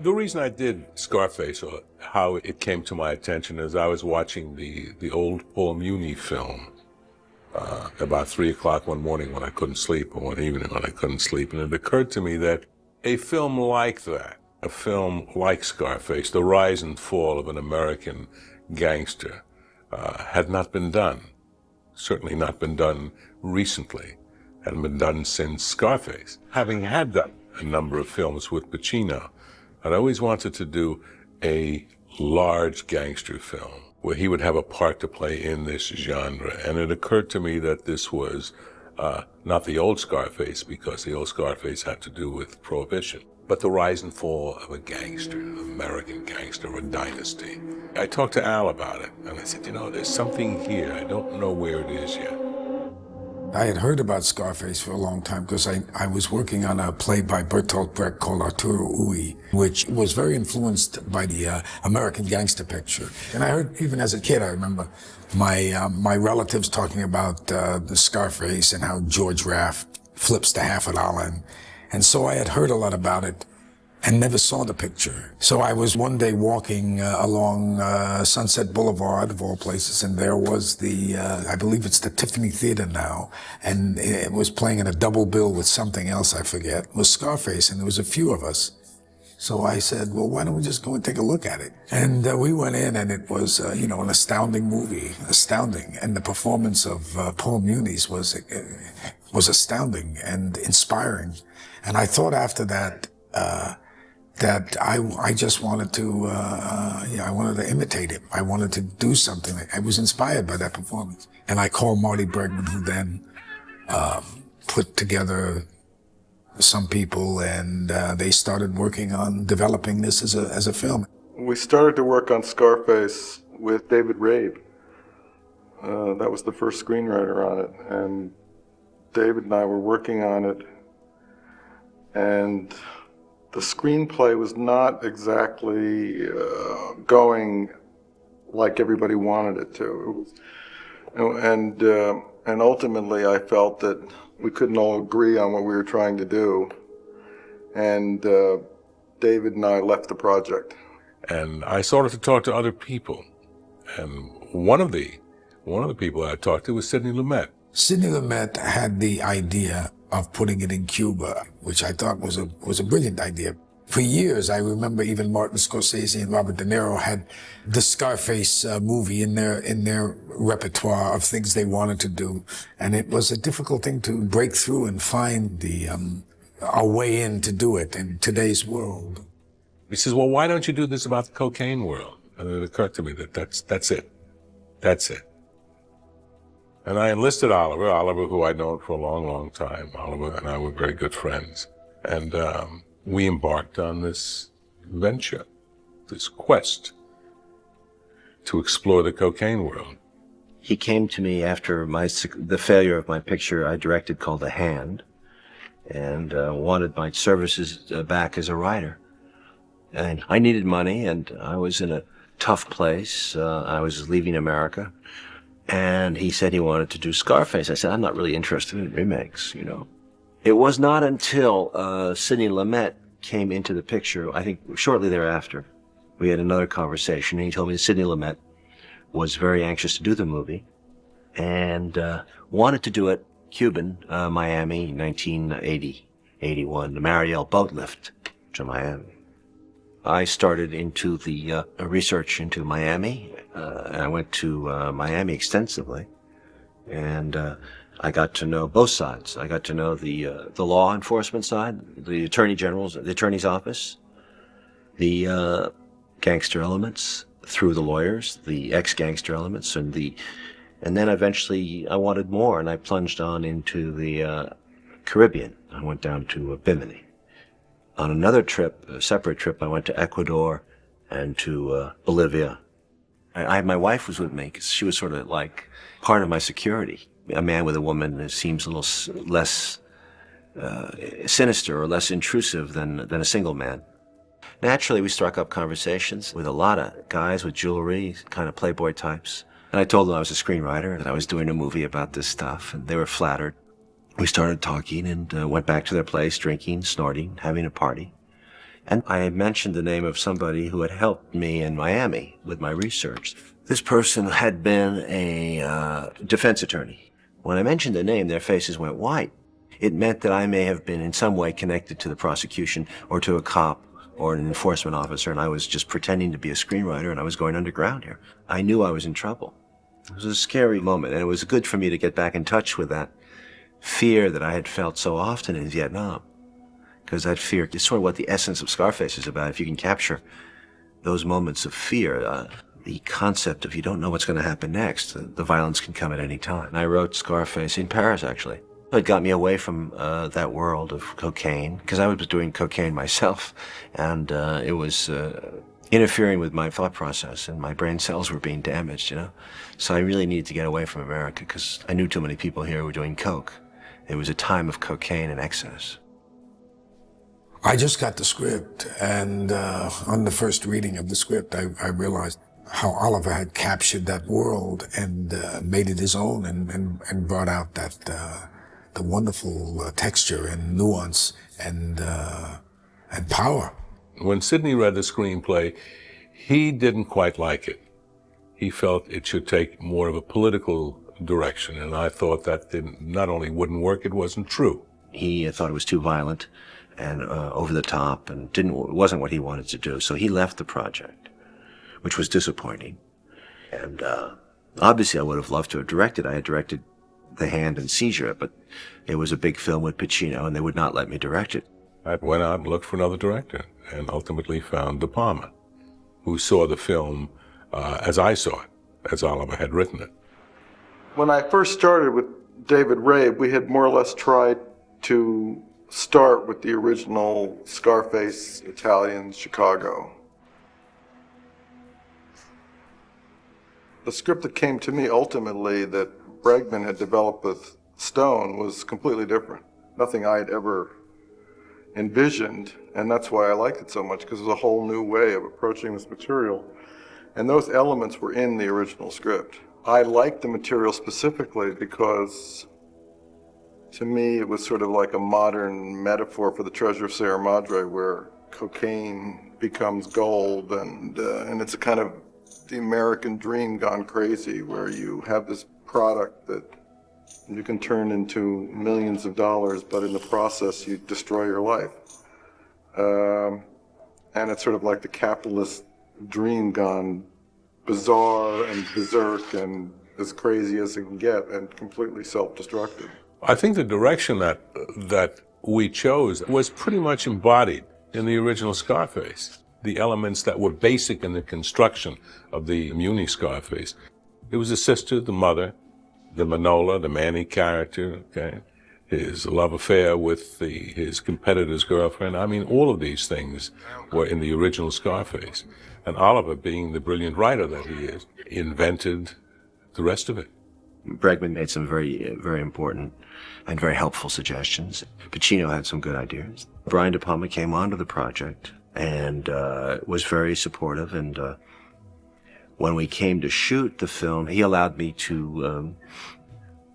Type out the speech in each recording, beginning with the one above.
The reason I did Scarface, or how it came to my attention, is I was watching the old Paul Muni film about 3 o'clock one morning when I couldn't sleep, or one evening when I couldn't sleep, and it occurred to me that a film like that, a film like Scarface, the rise and fall of an American gangster, had not been done. Certainly not been done recently. Hadn't been done since Scarface. Having had done a number of films with Pacino, I'd always wanted to do a large gangster film where he would have a part to play in this genre. And it occurred to me that this was not the old Scarface, because the old Scarface had to do with Prohibition, but the rise and fall of a gangster, an American gangster, a dynasty. I talked to Al about it, and I said, there's something here. I don't know where it is yet. I had heard about Scarface for a long time because I was working on a play by Bertolt Brecht called Arturo Ui, which was very influenced by the American gangster picture. And I heard, even as a kid, I remember my relatives talking about the Scarface and how George Raft flips the $50. And so I had heard a lot about it and never saw the picture. So I was one day walking along Sunset Boulevard, of all places, and there was I believe it's the Tiffany Theater now, and it was playing in a double bill with something else, I forget. It was Scarface, and there was a few of us. So I said, well, why don't we just go and take a look at it? And we went in, and it was, an astounding movie, astounding. And the performance of Paul Muniz was astounding and inspiring. And I thought after that, that I just wanted to, I wanted to imitate him. I wanted to do something. I was inspired by that performance. And I called Marty Bregman, who then put together some people, and they started working on developing this as a film. We started to work on Scarface with David Rabe. That was the first screenwriter on it. And David and I were working on it. And the screenplay was not exactly going like everybody wanted it to. And ultimately, I felt that we couldn't all agree on what we were trying to do. And David and I left the project. And I started to talk to other people. And one of the people I talked to was Sidney Lumet. Sidney Lumet had the idea of putting it in Cuba, which I thought was a brilliant idea. For years, I remember even Martin Scorsese and Robert De Niro had the Scarface movie in their repertoire of things they wanted to do, and it was a difficult thing to break through and find our way in to do it in today's world. He says, well, why don't you do this about the cocaine world? And it occurred to me that that's it. That's it. And I enlisted Oliver, who I'd known for a long, long time. Oliver and I were very good friends. And we embarked on this venture, this quest to explore the cocaine world. He came to me after the failure of my picture I directed called A Hand, and wanted my services back as a writer. And I needed money, and I was in a tough place. I was leaving America. And he said he wanted to do Scarface. I said, I'm not really interested in remakes, It was not until Sidney Lumet came into the picture, I think shortly thereafter, we had another conversation, and he told me that Sidney Lumet was very anxious to do the movie and wanted to do it Cuban, Miami, 1980, 81, the Mariel boat lift to Miami. I started into the research into Miami. I went to Miami extensively, and I got to know both sides. I got to know the law enforcement side, the attorney's office, the gangster elements through the lawyers, the ex-gangster elements, and then eventually I wanted more, and I plunged on into the Caribbean. I went down to Bimini. On another trip, a separate trip, I went to Ecuador and to Bolivia. My wife was with me because she was sort of like part of my security. A man with a woman seems a little less sinister or less intrusive than a single man. Naturally, we struck up conversations with a lot of guys with jewelry, kind of playboy types. And I told them I was a screenwriter and I was doing a movie about this stuff, and they were flattered. We started talking and went back to their place, drinking, snorting, having a party. And I had mentioned the name of somebody who had helped me in Miami with my research. This person had been a defense attorney. When I mentioned the name, their faces went white. It meant that I may have been in some way connected to the prosecution or to a cop or an enforcement officer, and I was just pretending to be a screenwriter, and I was going underground here. I knew I was in trouble. It was a scary moment, and it was good for me to get back in touch with that fear that I had felt so often in Vietnam. Because that fear is sort of what the essence of Scarface is about. If you can capture those moments of fear, the concept of you don't know what's going to happen next, the violence can come at any time. And I wrote Scarface in Paris, actually. It got me away from that world of cocaine, because I was doing cocaine myself, and it was interfering with my thought process, and my brain cells were being damaged, you know? So I really needed to get away from America, because I knew too many people here who were doing coke. It was a time of cocaine and excess. I just got the script, and on the first reading of the script, I realized how Oliver had captured that world and made it his own, and brought out that the wonderful texture and nuance and power. When Sidney read the screenplay, he didn't quite like it. He felt it should take more of a political direction, and I thought that not only wouldn't work, it wasn't true. He thought it was too violent and over the top, and wasn't what he wanted to do. So he left the project, which was disappointing. And obviously I would have loved to have directed. I had directed The Hand and Seizure, but it was a big film with Pacino, and they would not let me direct it. I went out and looked for another director, and ultimately found De Palma, who saw the film as I saw it, as Oliver had written it. When I first started with David Rabe, we had more or less tried to start with the original Scarface, Italian, Chicago. The script that came to me ultimately that Bregman had developed with Stone was completely different. Nothing I had ever envisioned, and that's why I liked it so much, because it was a whole new way of approaching this material. And those elements were in the original script. I liked the material specifically because, to me, it was sort of like a modern metaphor for the Treasure of Sierra Madre, where cocaine becomes gold, and it's a kind of the American dream gone crazy, where you have this product that you can turn into millions of dollars, but in the process you destroy your life. And it's sort of like the capitalist dream gone bizarre and berserk and as crazy as it can get, and completely self-destructive. I think the direction that we chose was pretty much embodied in the original Scarface. The elements that were basic in the construction of the Muni Scarface. It was the sister, the mother, the Manola, the Manny character, okay? His love affair with his competitor's girlfriend. I mean, all of these things were in the original Scarface. And Oliver, being the brilliant writer that he is, invented the rest of it. Bregman made some very, very important and very helpful suggestions. Pacino had some good ideas. Brian De Palma came onto the project and was very supportive. And when we came to shoot the film, he allowed me to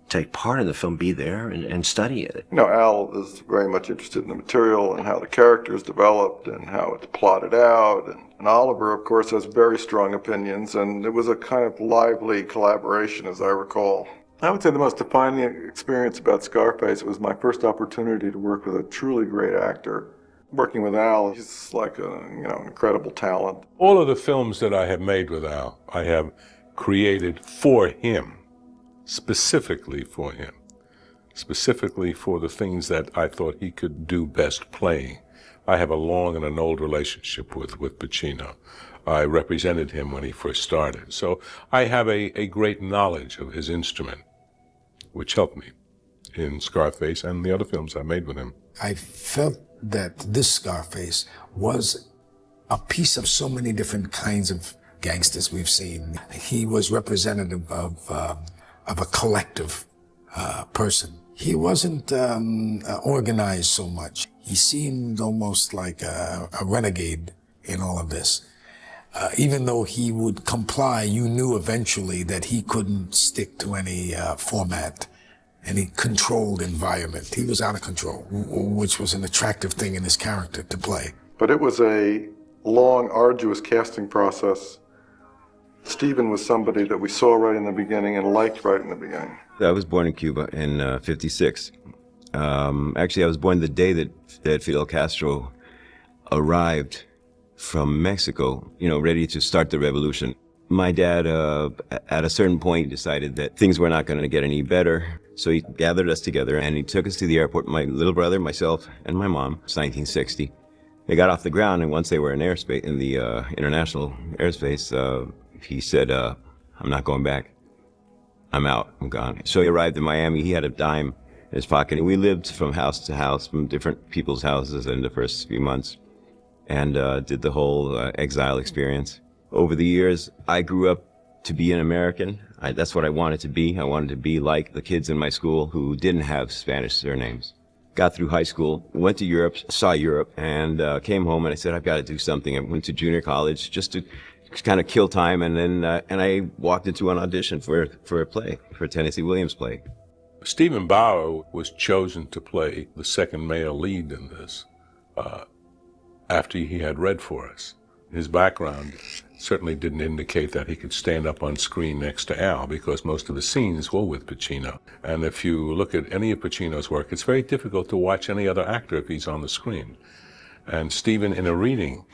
take part in the film, be there and study it. You know, Al is very much interested in the material and how the characters developed and how it's plotted out. And Oliver, of course, has very strong opinions, and it was a kind of lively collaboration, as I recall. I would say the most defining experience about Scarface was my first opportunity to work with a truly great actor. Working with Al, he's like an incredible talent. All of the films that I have made with Al, I have created for him. Specifically for him, specifically for the things that I thought he could do best playing. I have a long and an old relationship with Pacino. I represented him when he first started. So I have a great knowledge of his instrument, which helped me in Scarface and the other films I made with him. I felt that this Scarface was a piece of so many different kinds of gangsters we've seen. He was representative of a collective person. He wasn't organized so much. He seemed almost like a renegade in all of this. Even though he would comply, you knew eventually that he couldn't stick to any format, any controlled environment. He was out of control, which was an attractive thing in his character to play. But it was a long, arduous casting process. Stephen was somebody that we saw right in the beginning and liked right in the beginning. I was born in Cuba in '56. Actually, I was born the day that Fidel Castro arrived from Mexico, ready to start the revolution. My dad, at a certain point, decided that things were not going to get any better. So he gathered us together and he took us to the airport, my little brother, myself, and my mom. It's 1960. They got off the ground, and once they were in airspace, in the international airspace, he said, I'm not going back. I'm out. I'm gone. So he arrived in Miami. He had a dime in his pocket. And we lived from house to house, from different people's houses in the first few months, and did the whole exile experience. Over the years, I grew up to be an American. That's what I wanted to be. I wanted to be like the kids in my school who didn't have Spanish surnames. Got through high school, went to Europe, saw Europe, and came home, and I said, I've got to do something. I went to junior college just to kind of kill time, and then and I walked into an audition for a play, for a Tennessee Williams play. Stephen Bauer was chosen to play the second male lead in this after he had read for us. His background certainly didn't indicate that he could stand up on screen next to Al, because most of the scenes were with Pacino. And if you look at any of Pacino's work, it's very difficult to watch any other actor if he's on the screen. And Stephen, in a reading,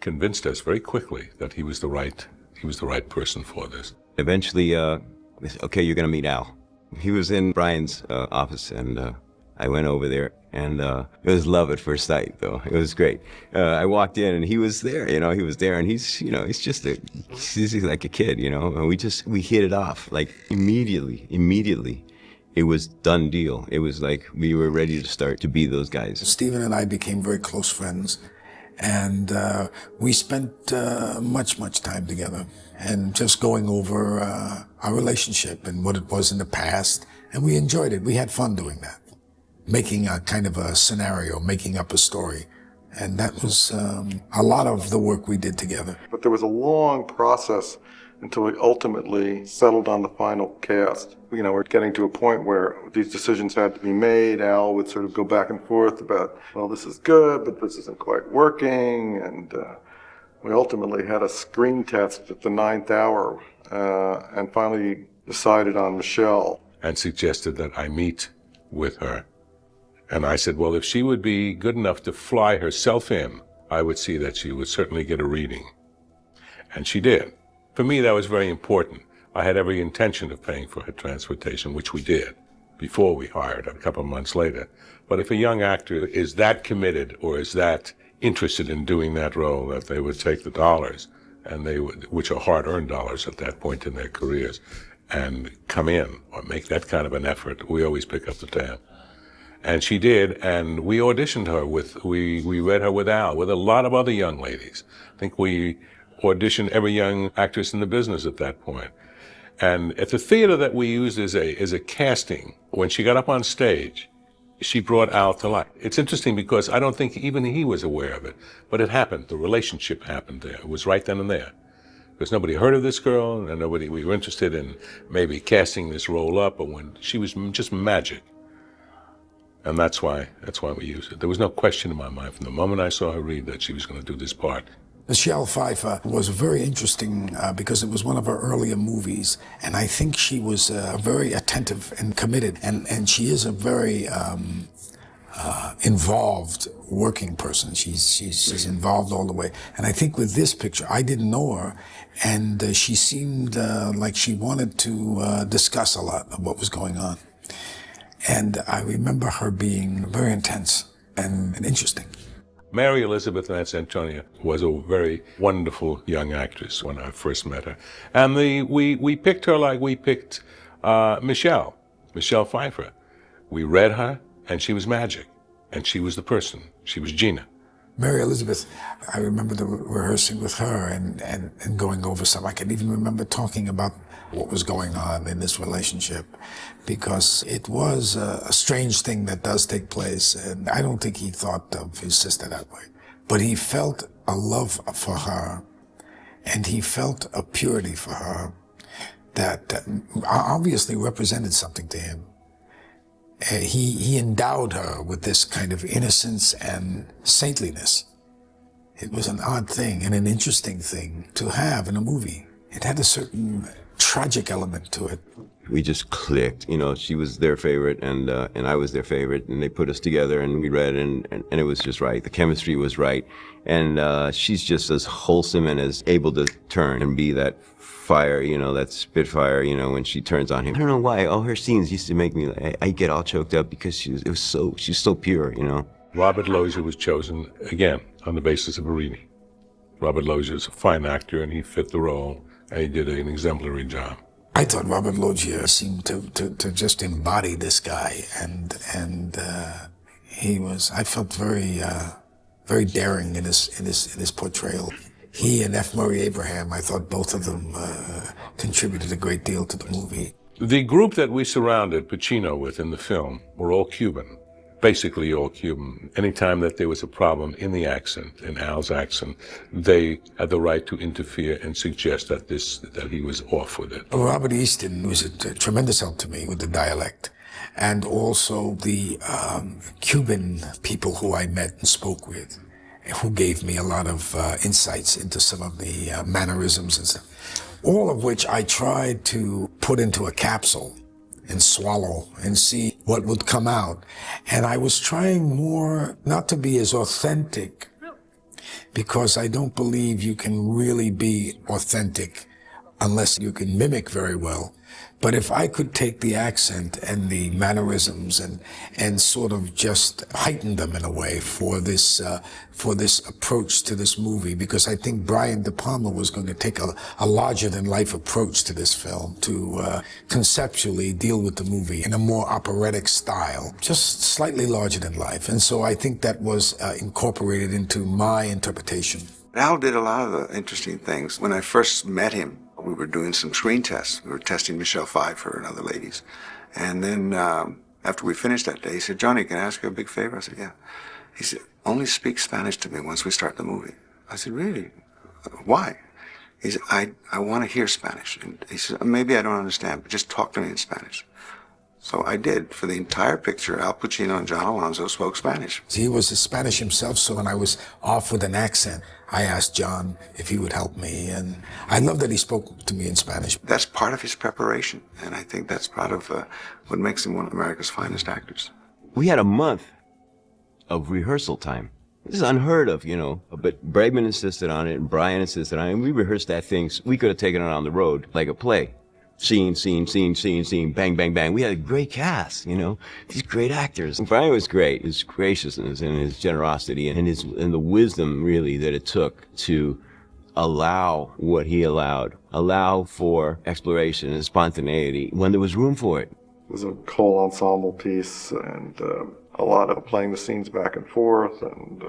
convinced us very quickly that he was the right person for this. Eventually, okay, you're going to meet Al. He was in Brian's office, and I went over there, and it was love at first sight, though. It was great. I walked in, and he was there, he was there, and he's just he's like a kid, and we hit it off, like immediately. It was done deal. It was like we were ready to start to be those guys. Stephen and I became very close friends, and we spent much time together, and just going over our relationship and what it was in the past, and we enjoyed it. We had fun doing that, making a kind of a scenario, making up a story. And that was a lot of the work we did together. But there was a long process until we ultimately settled on the final cast. We're getting to a point where these decisions had to be made. Al would sort of go back and forth about, well, this is good, but this isn't quite working. And we ultimately had a screen test at the 9th hour and finally decided on Michelle. And suggested that I meet with her. And I said, well, if she would be good enough to fly herself in, I would see that she would certainly get a reading. And she did. For me, that was very important. I had every intention of paying for her transportation, which we did before we hired her a couple of months later. But if a young actor is that committed or is that interested in doing that role, that they would take the dollars, and which are hard-earned dollars at that point in their careers, and come in or make that kind of an effort, we always pick up the tab. And she did, and we auditioned her we read her with Al, with a lot of other young ladies. I think we auditioned every young actress in the business at that point. And at the theater that we used as a casting, when she got up on stage, she brought Al to life. It's interesting because I don't think even he was aware of it, but it happened. The relationship happened there. It was right then and there. Because nobody heard of this girl, and we were interested in maybe casting this role up, but when she was just magic. And that's why we used it. There was no question in my mind from the moment I saw her read that she was going to do this part. Michelle Pfeiffer was very interesting because it was one of her earlier movies, and I think she was very attentive and committed, and she is a very involved working person. She's involved all the way. And I think with this picture, I didn't know her, and she seemed like she wanted to discuss a lot of what was going on. And I remember her being very intense and interesting. Mary Elizabeth Nance Antonia was a very wonderful young actress when I first met her. And we picked her like we picked Michelle Pfeiffer. We read her, and she was magic. And she was the person. She was Gina. Mary Elizabeth, I remember rehearsing with her and going over some. I can even remember talking about what was going on in this relationship, because it was a strange thing that does take place, and I don't think he thought of his sister that way. But he felt a love for her, and he felt a purity for her that obviously represented something to him. He endowed her with this kind of innocence and saintliness It was an odd thing and an interesting thing to have in a movie. It had a certain tragic element to it. We just clicked. You know, she was their favorite, and I was their favorite, and they put us together, and we read, and it was just right. The chemistry was right, and she's just as wholesome and as able to turn and be that fire, you know, that spitfire, you know, when she turns on him. I don't know why. All her scenes used to make me, I get all choked up because she's so pure, you know. Robert Loggia was chosen, again, on the basis of a reading. Robert Loggia is a fine actor, and he fit the role, and he did an exemplary job. I thought Robert Loggia seemed to just embody this guy, and he was. I felt very daring in his portrayal. He and F. Murray Abraham, I thought both of them contributed a great deal to the movie. The group that we surrounded Pacino with in the film were all Cuban, basically all Cuban. Anytime that there was a problem in the accent, in Al's accent, they had the right to interfere and suggest that he was off with it. Robert Easton was a tremendous help to me with the dialect, and also the Cuban people who I met and spoke with, who gave me a lot of insights into some of the mannerisms and stuff, all of which I tried to put into a capsule and swallow and see what would come out. And I was trying more not to be as authentic, because I don't believe you can really be authentic unless you can mimic very well. But if I could take the accent and the mannerisms and sort of just heighten them in a way for this approach to this movie, because I think Brian De Palma was going to take a larger than life approach to this film, to conceptually deal with the movie in a more operatic style, just slightly larger than life. And so I think that was incorporated into my interpretation. Al did a lot of the interesting things. When I first met him, we were doing some screen tests. We were testing Michelle Pfeiffer and other ladies. And then after we finished that day, he said, "Johnny, can I ask you a big favor?" I said, "Yeah." He said, "Only speak Spanish to me once we start the movie." I said, "Really? Why?" He said, I want to hear Spanish. And he said, "Maybe I don't understand, but just talk to me in Spanish." So I did. For the entire picture, Al Pacino and John Alonzo spoke Spanish. He was Spanish himself, so when I was off with an accent, I asked John if he would help me, and I love that he spoke to me in Spanish. That's part of his preparation, and I think that's part of what makes him one of America's finest actors. We had a month of rehearsal time. This is unheard of, you know, but Bregman insisted on it, and Brian insisted on it, and we rehearsed that thing. We could have taken it on the road like a play. Scene, bang, bang, bang. We had a great cast, you know, these great actors. And Brian was great, his graciousness and his generosity and the wisdom, really, that it took to allow what he allowed, allow for exploration and spontaneity when there was room for it. It was a whole ensemble piece, and a lot of playing the scenes back and forth, and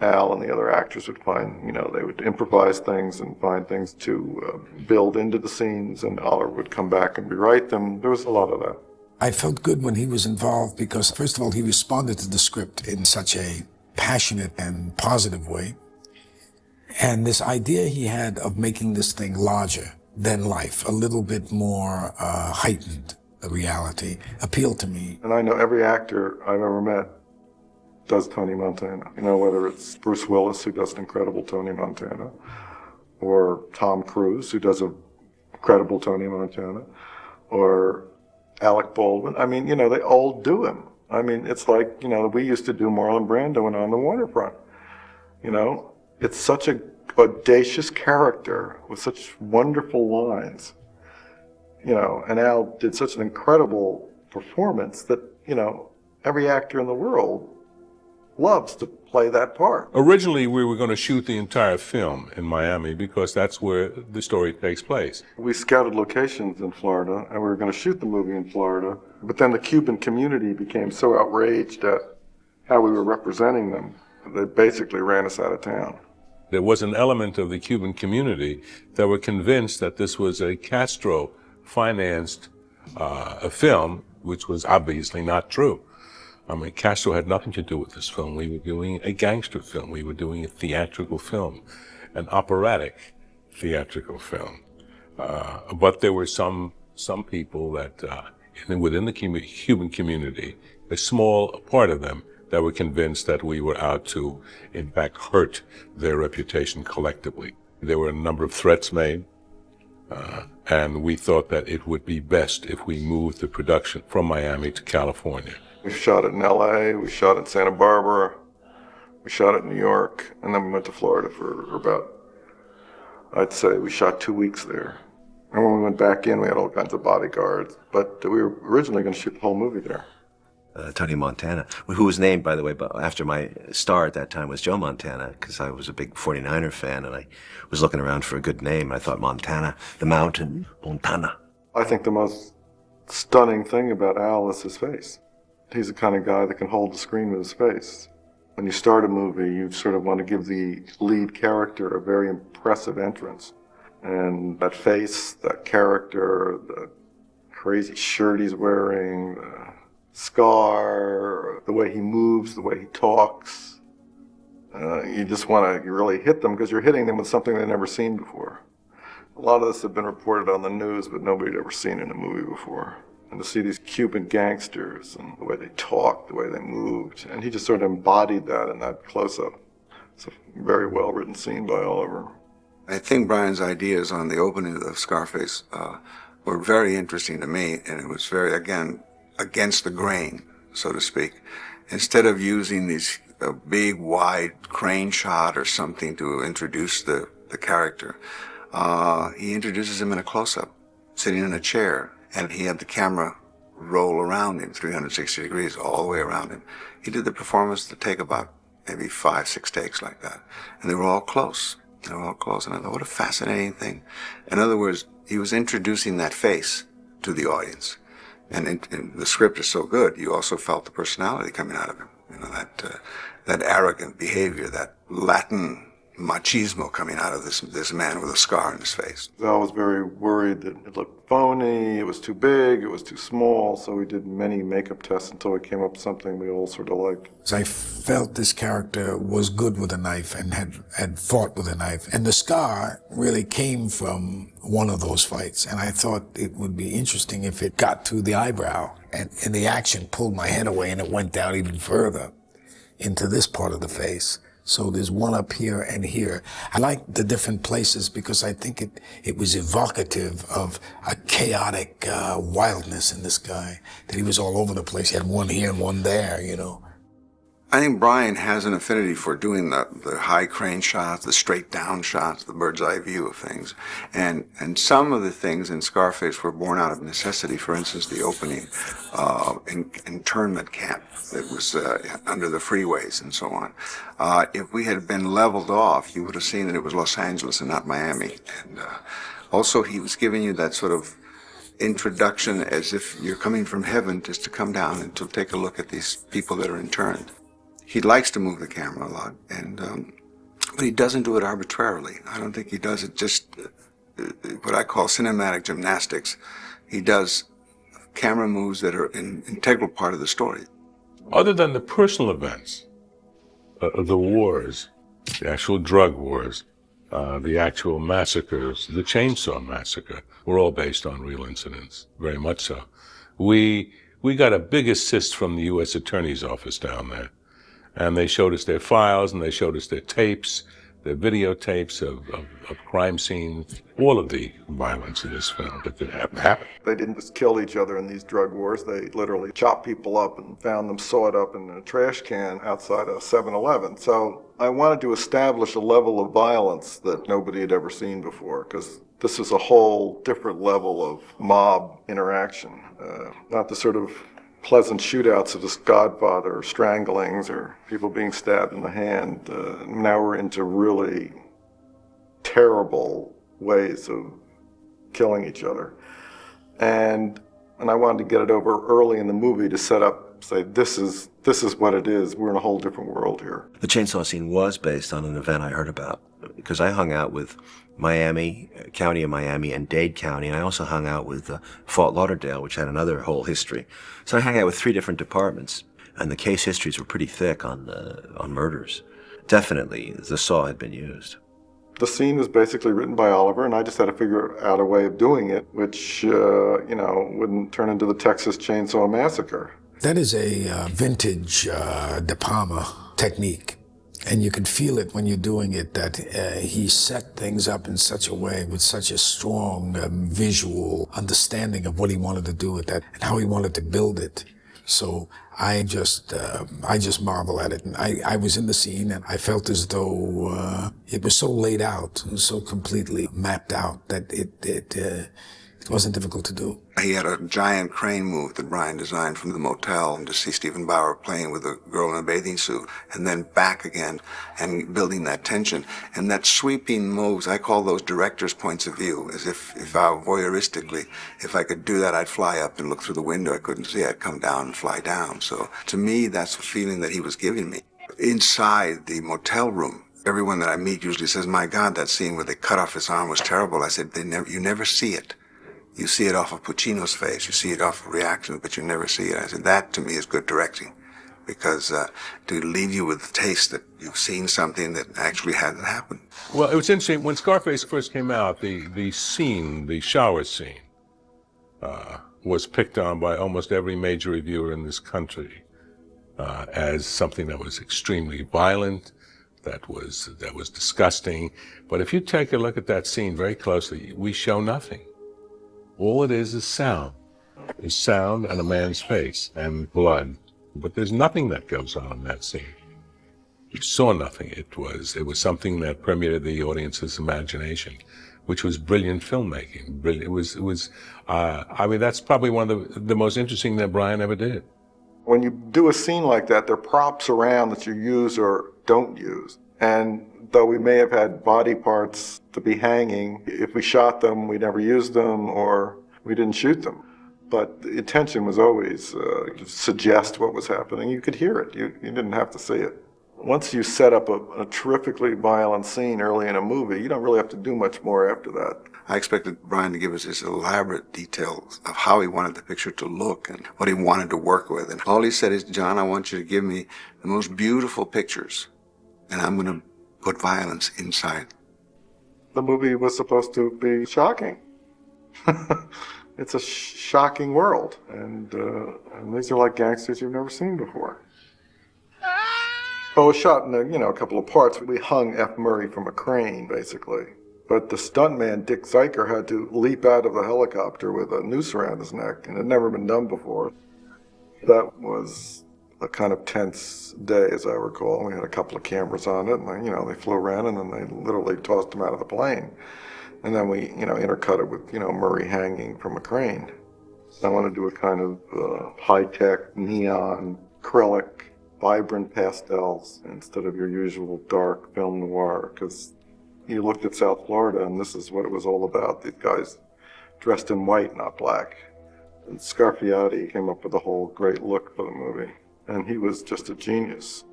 Al and the other actors would find, you know, they would improvise things and find things to build into the scenes, and Oliver would come back and rewrite them. There was a lot of that. I felt good when he was involved because, first of all, he responded to the script in such a passionate and positive way. And this idea he had of making this thing larger than life, a little bit more heightened, the reality, appealed to me. And I know every actor I've ever met does Tony Montana. You know, whether it's Bruce Willis, who does an incredible Tony Montana, or Tom Cruise, who does an incredible Tony Montana, or Alec Baldwin. I mean, you know, they all do him. I mean, it's like, you know, we used to do Marlon Brando and On the Waterfront. You know, it's such a audacious character with such wonderful lines. You know, and Al did such an incredible performance that, you know, every actor in the world loves to play that part. Originally, we were going to shoot the entire film in Miami because that's where the story takes place. We scouted locations in Florida, and we were going to shoot the movie in Florida, but then the Cuban community became so outraged at how we were representing them, they basically ran us out of town. There was an element of the Cuban community that were convinced that this was a Castro-financed a film, which was obviously not true. I mean, Castro had nothing to do with this film. We were doing a gangster film. We were doing a theatrical film, an operatic theatrical film. But there were some people that within the Cuban community, a small part of them that were convinced that we were out to, in fact, hurt their reputation collectively. There were a number of threats made, and we thought that it would be best if we moved the production from Miami to California. We shot it in LA, we shot it in Santa Barbara, we shot it in New York, and then we went to Florida for about, I'd say we shot 2 weeks there. And when we went back in, we had all kinds of bodyguards, but we were originally going to shoot the whole movie there. Tony Montana, who was named, by the way, but after my star at that time was Joe Montana, because I was a big 49er fan, and I was looking around for a good name. I thought Montana, the mountain, Montana. I think the most stunning thing about Al is his face. He's the kind of guy that can hold the screen with his face. When you start a movie, you sort of want to give the lead character a very impressive entrance. And that face, that character, the crazy shirt he's wearing, the scar, the way he moves, the way he talks. You just want to really hit them because you're hitting them with something they've never seen before. A lot of this had been reported on the news, but nobody had ever seen it in a movie before. And to see these Cuban gangsters and the way they talked, the way they moved, and he just sort of embodied that in that close-up. It's a very well-written scene by Oliver. I think Brian's ideas on the opening of Scarface were very interesting to me, and it was very, again, against the grain, so to speak. Instead of using these big, wide crane shot or something to introduce the character, he introduces him in a close-up, sitting in a chair, and he had the camera roll around him 360 degrees all the way around him. He did the performance to take about maybe 5, 6 takes like that, and they were all close. They were all close, and I thought, what a fascinating thing. In other words, he was introducing that face to the audience. And the script is so good, you also felt the personality coming out of him. You know, that arrogant behavior, that Latin machismo coming out of this man with a scar on his face. Al was very worried that it looked phony, it was too big, it was too small, so we did many makeup tests until we came up with something we all sort of liked. I felt this character was good with a knife and had fought with a knife. And the scar really came from one of those fights. And I thought it would be interesting if it got to the eyebrow and the action pulled my head away and it went down even further into this part of the face. So there's one up here and here. I like the different places because I think it was evocative of a chaotic wildness in this guy, that he was all over the place. He had one here and one there, you know. I think Brian has an affinity for doing the high crane shots, the straight down shots, the bird's eye view of things. And some of the things in Scarface were born out of necessity. For instance, the opening internment camp that was under the freeways and so on. If we had been leveled off, you would have seen that it was Los Angeles and not Miami. And also he was giving you that sort of introduction as if you're coming from heaven just to come down and to take a look at these people that are interned. He likes to move the camera a lot, but he doesn't do it arbitrarily. I don't think he does it just what I call cinematic gymnastics. He does camera moves that are an integral part of the story. Other than the personal events, the wars, the actual drug wars, the actual massacres, the Chainsaw Massacre, were all based on real incidents, very much so. We got a big assist from the U.S. Attorney's Office down there. And they showed us their files, and they showed us their tapes, their videotapes of crime scenes, all of the violence in this film that could happen. They didn't just kill each other in these drug wars. They literally chopped people up and found them sawed up in a trash can outside a 7-Eleven. So I wanted to establish a level of violence that nobody had ever seen before, because this is a whole different level of mob interaction. Not the sort of pleasant shootouts of this Godfather or stranglings or people being stabbed in the hand. Now we're into really terrible ways of killing each other. And I wanted to get it over early in the movie to set up, say, this is what it is. We're in a whole different world here. The chainsaw scene was based on an event I heard about, because I hung out with Miami, County of Miami, and Dade County, and I also hung out with Fort Lauderdale, which had another whole history. So I hung out with 3 different departments, and the case histories were pretty thick on murders. Definitely, the saw had been used. The scene was basically written by Oliver, and I just had to figure out a way of doing it, which, wouldn't turn into the Texas Chainsaw Massacre. That is a vintage De Palma technique. And you can feel it when you're doing it, that he set things up in such a way with such a strong visual understanding of what he wanted to do with that and how he wanted to build it. So I just marvel at it. And I was in the scene and I felt as though it was so laid out, it was so completely mapped out that it wasn't difficult to do. He had a giant crane move that Brian designed from the motel, and to see Stephen Bauer playing with a girl in a bathing suit and then back again and building that tension. And that sweeping moves, I call those director's points of view, as if I voyeuristically, if I could do that, I'd fly up and look through the window. I couldn't see, I'd come down and fly down. So to me, that's the feeling that he was giving me. Inside the motel room, everyone that I meet usually says, my God, that scene where they cut off his arm was terrible. I said, you never see it. You see it off of Pacino's face, you see it off of reactions, but you never see it. I said, that to me is good directing, because to leave you with the taste that you've seen something that actually hasn't happened. Well, it was interesting, when Scarface first came out, the scene, the shower scene, was picked on by almost every major reviewer in this country as something that was extremely violent, that was disgusting. But if you take a look at that scene very closely, we show nothing. All it is sound. There's sound and a man's face and blood. But there's nothing that goes on in that scene. You saw nothing. It was something that permeated the audience's imagination, which was brilliant filmmaking. Brilliant. It was I mean, that's probably one of the most interesting that Brian ever did. When you do a scene like that, there are props around that you use or don't use. And though we may have had body parts to be hanging, if we shot them, we never used them, or we didn't shoot them. But the intention was always to suggest what was happening. You could hear it. You didn't have to see it. Once you set up a terrifically violent scene early in a movie, you don't really have to do much more after that. I expected Brian to give us this elaborate details of how he wanted the picture to look and what he wanted to work with. And all he said is, John, I want you to give me the most beautiful pictures, and I'm going to put violence inside. The movie was supposed to be shocking. It's a shocking world, and these are like gangsters you've never seen before. Well, it was shot in a couple of parts. We hung F. Murray from a crane, basically. But the stuntman, Dick Zeiker, had to leap out of the helicopter with a noose around his neck, and it had never been done before. That was a kind of tense day, as I recall. We had a couple of cameras on it, and they flew around, and then they literally tossed him out of the plane. And then we, intercut it with, Murray hanging from a crane. I want to do a kind of high-tech, neon, acrylic, vibrant pastels instead of your usual dark film noir, because you looked at South Florida, and this is what it was all about. These guys dressed in white, not black. And Scarfiati came up with a whole great look for the movie. And he was just a genius.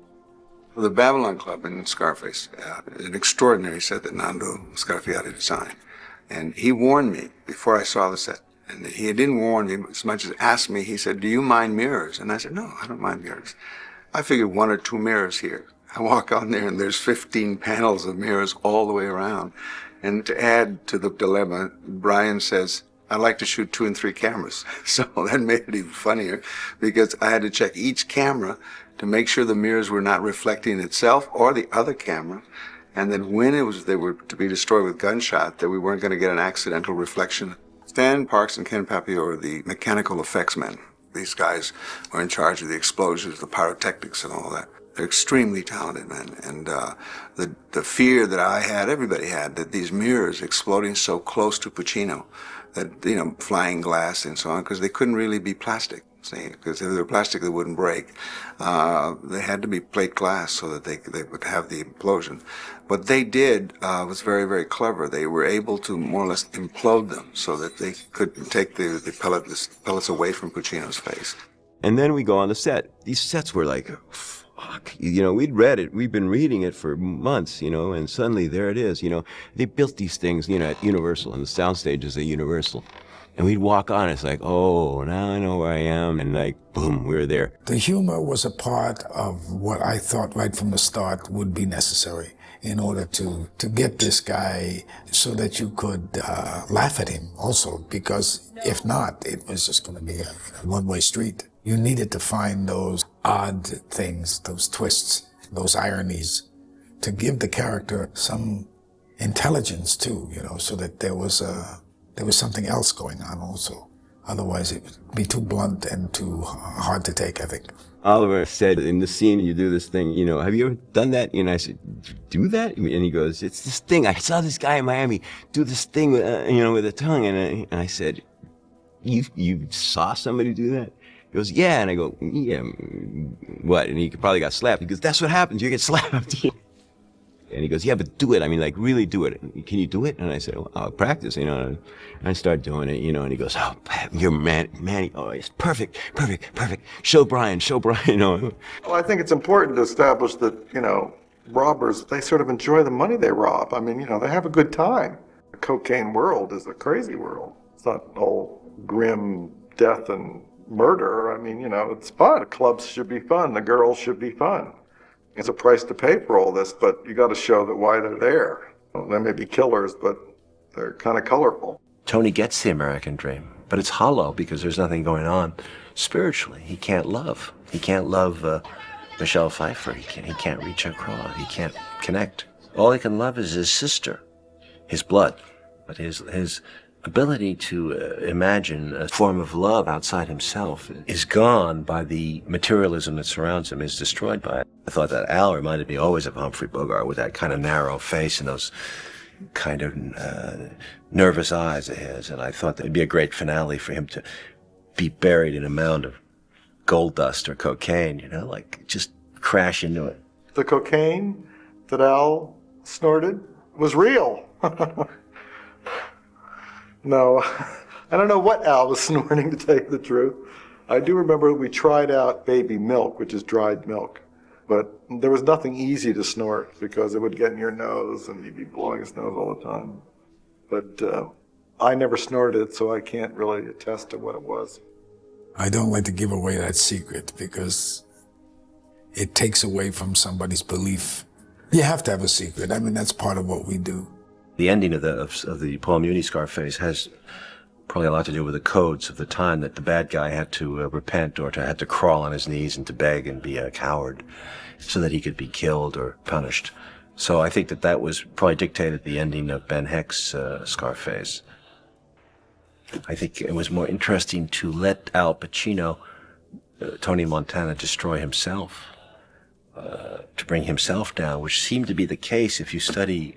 The Babylon Club in Scarface, an extraordinary set that Nando Scarfiati designed. And he warned me before I saw the set. And he didn't warn me as much as asked me. He said, do you mind mirrors? And I said, no, I don't mind mirrors. I figured 1 or 2 mirrors here. I walk on there and there's 15 panels of mirrors all the way around. And to add to the dilemma, Brian says, I like to shoot 2 and 3 cameras. So that made it even funnier because I had to check each camera to make sure the mirrors were not reflecting itself or the other camera. And then when they were to be destroyed with gunshot, that we weren't going to get an accidental reflection. Stan Parks and Ken Papio are the mechanical effects men. These guys were in charge of the explosions, the pyrotechnics and all that. They're extremely talented men. And the fear that I had, everybody had, that these mirrors exploding so close to Pacino, that, flying glass and so on, because they couldn't really be plastic. See, because if they were plastic, they wouldn't break. They had to be plate glass so that they would have the implosion. What they did was very, very clever. They were able to more or less implode them so that they could take the pellets away from Pacino's face. And then we go on the set. These sets were like, fuck. We'd read it. We'd been reading it for months, and suddenly there it is. They built these things, at Universal, and the sound stage is at Universal. And we'd walk on, it's like, oh, now I know where I am, and boom, we're there. The humor was a part of what I thought right from the start would be necessary in order to get this guy so that you could laugh at him also, because if not, it was just going to be a one-way street. You needed to find those odd things, those twists, those ironies, to give the character some intelligence too, so that there was something else going on also. Otherwise, it would be too blunt and too hard to take, I think. Oliver said, in the scene, you do this thing, have you ever done that? And I said, do that? And he goes, it's this thing. I saw this guy in Miami do this thing, with a tongue. And I said, you saw somebody do that? He goes, yeah. And I go, yeah, what? And he probably got slapped. He goes, that's what happens. You get slapped. And he goes, yeah, but do it. I mean, like, really do it. Can you do it? And I said, well, I'll practice, And I start doing it, and he goes, oh, you're Manny. Oh, it's perfect. Show Brian. Well, I think it's important to establish that, robbers, they sort of enjoy the money they rob. I mean, they have a good time. The cocaine world is a crazy world. It's not all grim death and murder. I mean, it's fun. The clubs should be fun. The girls should be fun. It's a price to pay for all this, but you got to show that why they're there. Well, they may be killers, but they're kind of colorful. Tony gets the American dream, but it's hollow because there's nothing going on spiritually. He can't love. He can't love Michelle Pfeiffer. He can't reach across. He can't connect. All he can love is his sister, his blood, but his ability to imagine a form of love outside himself is gone by the materialism that surrounds him, is destroyed by it. I thought that Al reminded me always of Humphrey Bogart with that kind of narrow face and those kind of nervous eyes of his. And I thought that it'd be a great finale for him to be buried in a mound of gold dust or cocaine, like just crash into it. The cocaine that Al snorted was real. No, I don't know what Al was snorting, to tell you the truth. I do remember we tried out baby milk, which is dried milk, but there was nothing easy to snort because it would get in your nose and you'd be blowing his nose all the time. But I never snorted it, so I can't really attest to what it was. I don't like to give away that secret because it takes away from somebody's belief. You have to have a secret. I mean, that's part of what we do. The ending of the Paul Muni Scarface has probably a lot to do with the codes of the time, that the bad guy had to repent or had to crawl on his knees and to beg and be a coward so that he could be killed or punished. So I think that was probably dictated the ending of Ben Hecht's Scarface. I think it was more interesting to let Al Pacino, Tony Montana, destroy himself, to bring himself down, which seemed to be the case if you study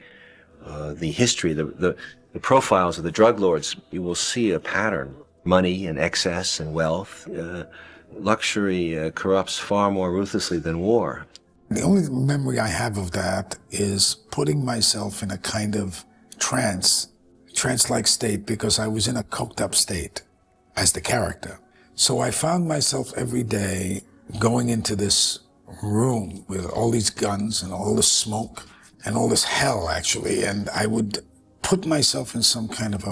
the history, the profiles of the drug lords. You will see a pattern. Money and excess and wealth. Luxury corrupts far more ruthlessly than war. The only memory I have of that is putting myself in a kind of trance-like state, because I was in a coked up state as the character. So I found myself every day going into this room with all these guns and all this smoke and all this hell, actually, and I would put myself in some kind of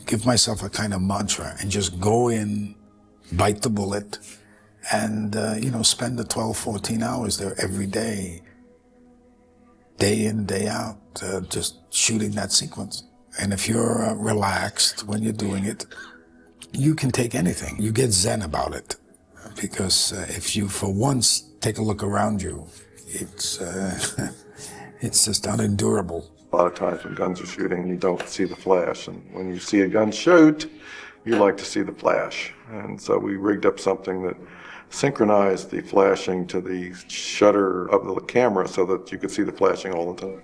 give myself a kind of mantra and just go in, bite the bullet, and, spend the 12, 14 hours there every day in, day out, just shooting that sequence. And if you're relaxed when you're doing it, you can take anything. You get zen about it, because if you, for once, take a look around you, it's just unendurable. A lot of times when guns are shooting, you don't see the flash. And when you see a gun shoot, you like to see the flash. And so we rigged up something that synchronized the flashing to the shutter of the camera so that you could see the flashing all the time.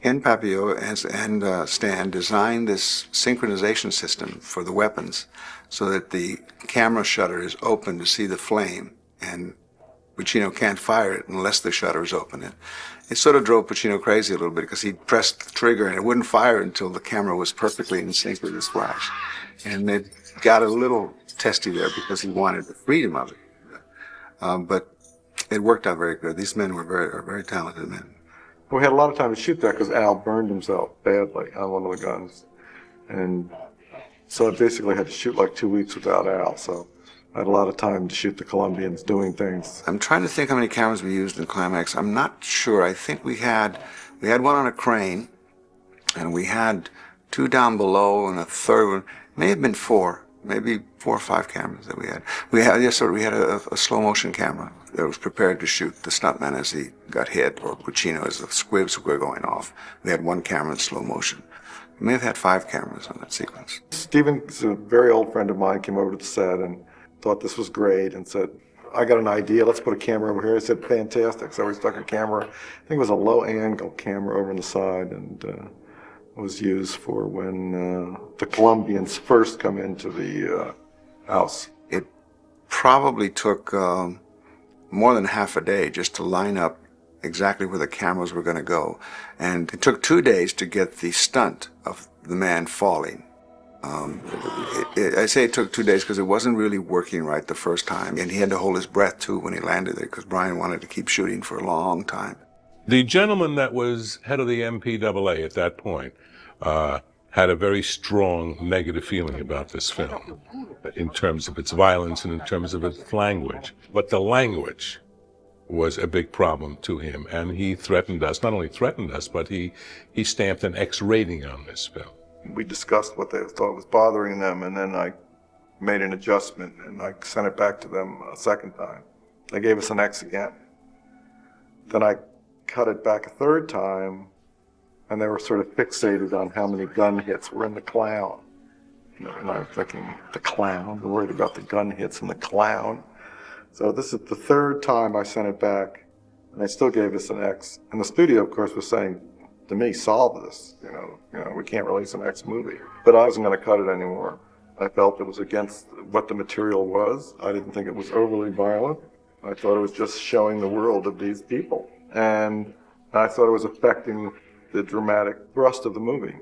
Ken Papio and Stan designed this synchronization system for the weapons so that the camera shutter is open to see the flame, and Pacino can't fire it unless the shutter is open. It sort of drove Pacino crazy a little bit, because he pressed the trigger and it wouldn't fire until the camera was perfectly in sync with his flash. And it got a little testy there because he wanted the freedom of it. But it worked out very good. These men were very talented men. We had a lot of time to shoot that because Al burned himself badly on one of the guns. And so I basically had to shoot like 2 weeks without Al. So I had a lot of time to shoot the Colombians doing things. I'm trying to think how many cameras we used in Climax. I'm not sure. I think we had one on a crane, and we had two down below, and a third one. It may have been 4. maybe 4 or 5 cameras that we had. We had a slow motion camera that was prepared to shoot the stuntman as he got hit, or Pacino as the squibs were going off. We had 1 camera in slow motion. We may have had 5 cameras on that sequence. Steven, a very old friend of mine, came over to the set and thought this was great and said, I got an idea, let's put a camera over here. I said, fantastic. So we stuck a camera, I think it was a low angle camera over on the side, and was used for when the Colombians first come into the house. It probably took more than half a day just to line up exactly where the cameras were going to go. And it took 2 days to get the stunt of the man falling. I say it took 2 days because it wasn't really working right the first time. And he had to hold his breath too when he landed there because Brian wanted to keep shooting for a long time. The gentleman that was head of the MPAA at that point had a very strong negative feeling about this film in terms of its violence and in terms of its language. But the language was a big problem to him, and he threatened us, not only threatened us, but he stamped an X rating on this film. We discussed what they thought was bothering them, and then I made an adjustment, and I sent it back to them a second time. They gave us an X again. Then I cut it back a third time, and they were sort of fixated on how many gun hits were in the clown. And I was thinking, the clown? They're worried about the gun hits and the clown. So this is the third time I sent it back, and they still gave us an X. And the studio, of course, was saying to me, solve this. You know, we can't release an X movie. But I wasn't going to cut it anymore. I felt it was against what the material was. I didn't think it was overly violent. I thought it was just showing the world of these people. And I thought it was affecting the dramatic thrust of the movie.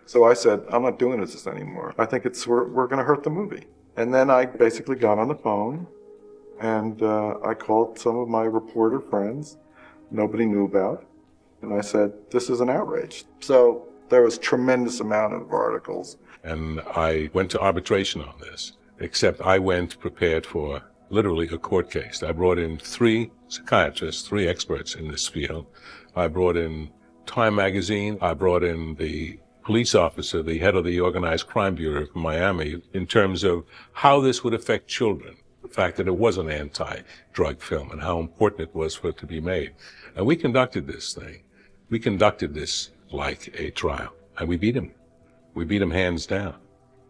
So I said, I'm not doing this anymore. I think we're going to hurt the movie. And then I basically got on the phone, and I called some of my reporter friends nobody knew about, and I said, this is an outrage. So there was tremendous amount of articles. And I went to arbitration on this, except I went prepared for literally a court case. I brought in 3 psychiatrists, 3 experts in this field. I brought in Time magazine. I brought in the police officer, the head of the Organized Crime Bureau from Miami, in terms of how this would affect children. The fact that it was an anti-drug film and how important it was for it to be made. And we conducted this thing. We conducted this like a trial, and we beat him. We beat him hands down.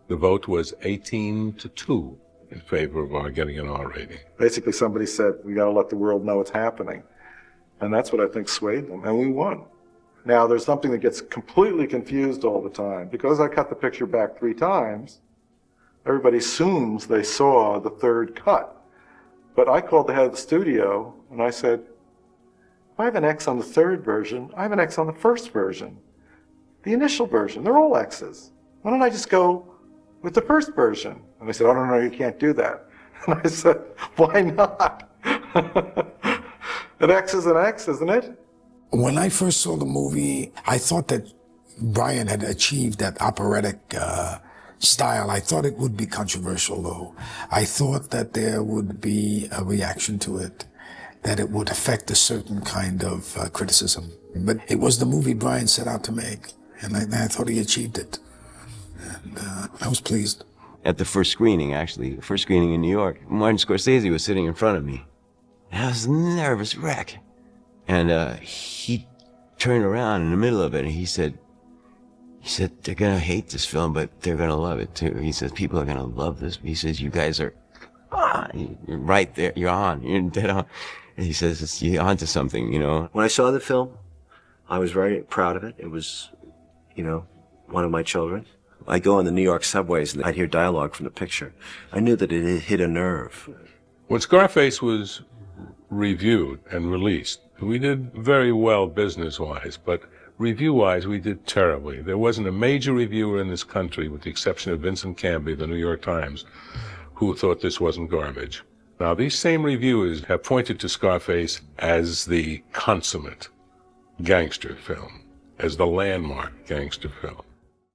The vote was 18-2 in favor of our getting an R rating. Basically, somebody said, we got to let the world know what's happening. And that's what I think swayed them, and we won. Now, there's something that gets completely confused all the time. Because I cut the picture back 3 times, everybody assumes they saw the third cut. But I called the head of the studio, and I said, if I have an X on the third version, I have an X on the first version. The initial version, they're all X's. Why don't I just go with the first version? And they said, oh, no, you can't do that. And I said, why not? An X is an X, isn't it? When I first saw the movie, I thought that Brian had achieved that operatic style. I thought it would be controversial, though. I thought that there would be a reaction to it, that it would affect a certain kind of criticism. But it was the movie Brian set out to make, and I thought he achieved it. And I was pleased. At the first screening, actually, the first screening in New York, Martin Scorsese was sitting in front of me. I was a nervous wreck. And he turned around in the middle of it, and he said, they're going to hate this film, but they're going to love it, too. He says, people are going to love this. He says, you guys are you're right there. You're on. You're dead on. And he says, you're onto something, you know. When I saw the film, I was very proud of it. It was, one of my children. I go on the New York subways and I'd hear dialogue from the picture. I knew that it had hit a nerve. When Scarface was reviewed and released, we did very well business-wise, but review-wise, we did terribly. There wasn't a major reviewer in this country, with the exception of Vincent Canby, the New York Times, who thought this wasn't garbage. Now, these same reviewers have pointed to Scarface as the consummate gangster film, as the landmark gangster film.